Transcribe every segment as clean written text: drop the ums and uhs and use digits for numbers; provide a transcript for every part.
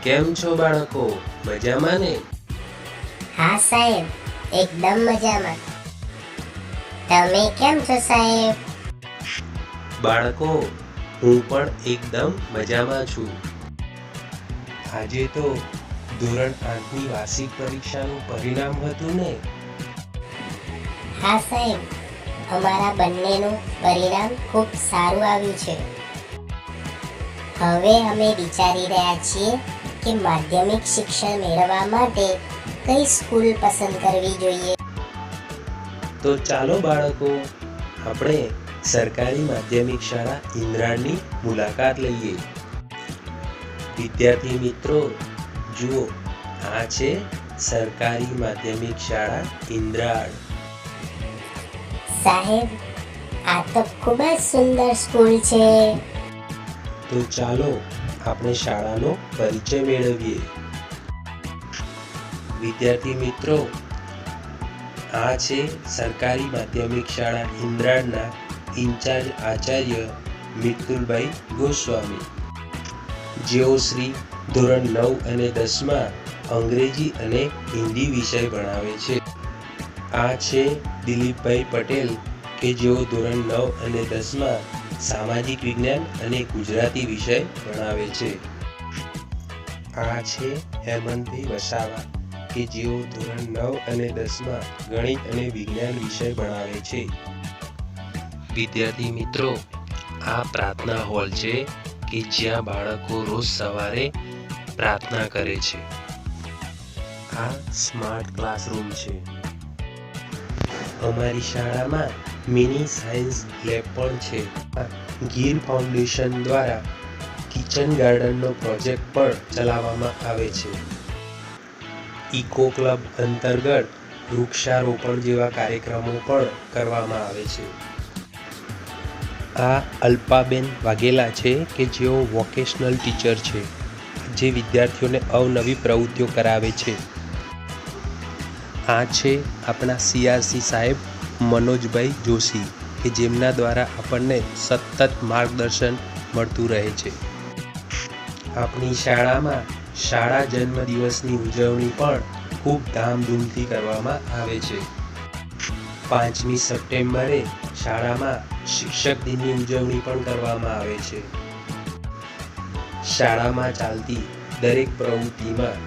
કેમ છો બાળકો? મજામાં ને? હા સાહેબ, એકદમ મજામાં. તમે કેમ છો સાહેબ? બાળકો, હું પણ એકદમ મજામાં છું. આજે તો ધોરણ 8ની વાર્ષિક પરીક્ષાનું પરિણામ હતું ને? હા સાહેબ, અમારા બંનેનું પરિણામ ખૂબ સારું આવ્યું છે. હવે અમે વિચારી રહ્યા છીએ કે માધ્યમિક શિક્ષણ મેળવવા માટે કઈ સ્કૂલ પસંદ કરવી જોઈએ. તો ચાલો બાળકો, આપણે સરકારી માધ્યમિક શાળા ઇન્દ્રાળની મુલાકાત લઈએ. વિદ્યાર્થી મિત્રો, જુઓ, આ છે સરકારી માધ્યમિક શાળા ઇન્દ્રાળ. સાહેબ, આ તો ખૂબ જ સુંદર સ્કૂલ છે. તો ચાલો આપણે શાળાનો પરિચય મેળવીએ. વિદ્યાર્થી મિત્રો, આ છે સરકારી માધ્યમિક શાળા ઇન્દ્રાળના ઇન્ચાર્જ આચાર્ય મિતુલભાઈ ગોસ્વામી, જેઓ શ્રી ધોરણ 9 અને 10માં અંગ્રેજી અને હિન્દી વિષય ભણાવે છે. આ છે દિલીપભાઈ પટેલ, કે જેઓ ધોરણ 9 અને 10માં સામાજિક વિજ્ઞાન અને ગુજરાતી વિષય ભણાવે છે. આ છે હેમંતભાઈ વસાવા, કે જેઓ ધોરણ 9 અને 10માં ગણિત અને વિજ્ઞાન વિષય ભણાવે છે. વિદ્યાર્થી મિત્રો, આ પ્રાર્થના હોલ છે કે જ્યાં બાળકો રોજ સવારે પ્રાર્થના કરે છે. આ સ્માર્ટ ક્લાસરૂમ છે. અમારી શાળામાં મિની સાયન્સ લેબ પણ છે. ગીર ફાઉન્ડેશન દ્વારા કિચન ગાર્ડનનો પ્રોજેક્ટ પણ ચલાવવામાં આવે છે. ઇકો ક્લબ અંતર્ગત વૃક્ષારોપણ જેવા કાર્યક્રમો પણ કરવામાં આવે છે. આ અલ્પાબેન વાઘેલા છે, કે જેઓ વોકેશનલ ટીચર છે, જે વિદ્યાર્થીઓને અવનવી પ્રવૃત્તિઓ કરાવે છે. આ છે આપણા CRC સાહેબ મનોજભાઈ જોશી, કે જેમના દ્વારા આપણને સતત માર્ગદર્શન મળતું રહે છે. આપણી શાળામાં શાળા જન્મદિવસની ઉજવણી પણ ખૂબ ધામધૂમથી કરવામાં આવે છે. 5મી સપ્ટેમ્બરે શાળામાં શિક્ષક દિનની ઉજવણી પણ કરવામાં આવે છે. શાળામાં ચાલતી દરેક પ્રવૃત્તિમાં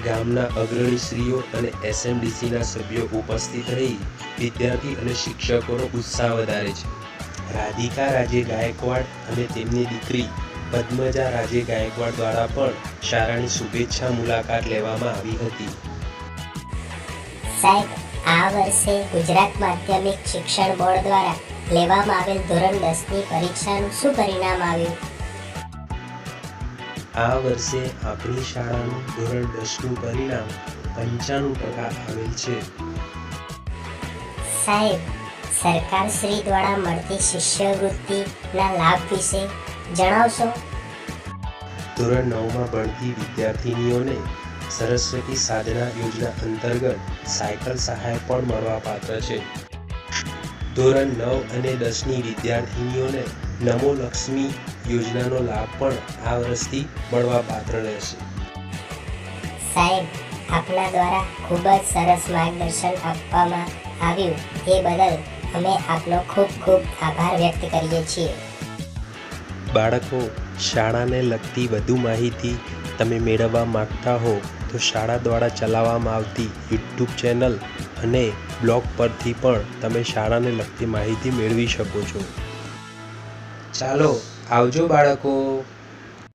ગામના અગ્રણીશ્રીઓ અને SMDCના સભ્યો ઉપસ્થિત રહી વિદ્યાર્થી અને શિક્ષકોનો ઉત્સાહ વધારે છે. રાધિકા રાજે ગાયકવાડ અને તેમની દીકરી પદ્મજા રાજે ગાયકવાડ દ્વારા પણ શાળાની શુભેચ્છા મુલાકાત લેવામાં આવી હતી. સાહેબ, આ વર્ષે ગુજરાત માધ્યમિક શિક્ષણ બોર્ડ દ્વારા લેવામાં આવેલ ધોરણ 10ની પરીક્ષાનું શું પરિણામ આવ્યું? આ વર્ષે આપણી શાળાનું ધોરણ 10નું પરિણામ 95% આવેલ છે. સાહેબ, સરકાર શ્રી દ્વારા મળતી શિષ્યવૃત્તિના લાભ વિશે જણાવશો? ધોરણ 9માં ભણતી વિદ્યાર્થિનીઓને સરસ્વતી સાધના યોજના અંતર્ગત સાયકલ સહાય પણ મળવાપાત્ર છે. ધોરણ 9 અને 10ની વિદ્યાર્થિનીઓને નમો લક્ષ્મી યોજનાનો લાભ પણ આ વર્ષથી મળવાપાત્ર રહેશે. સાહેબ, આપના દ્વારા ખૂબ જ સરસ માર્ગદર્શન આપવામાં આવ્યું, તે બદલ અમે આપનો ખૂબ ખૂબ આભાર વ્યક્ત કરીએ છીએ. બાળકો, શાળાને લગતી વધુ માહિતી તમે મેળવવા માંગતા હો તો શાળા દ્વારા ચલાવવામાં આવતી YouTube ચેનલ અને બ્લોગ પરથી પણ તમે શાળાને લગતી માહિતી મેળવી શકો છો. ચાલો, આવજો બાળકો.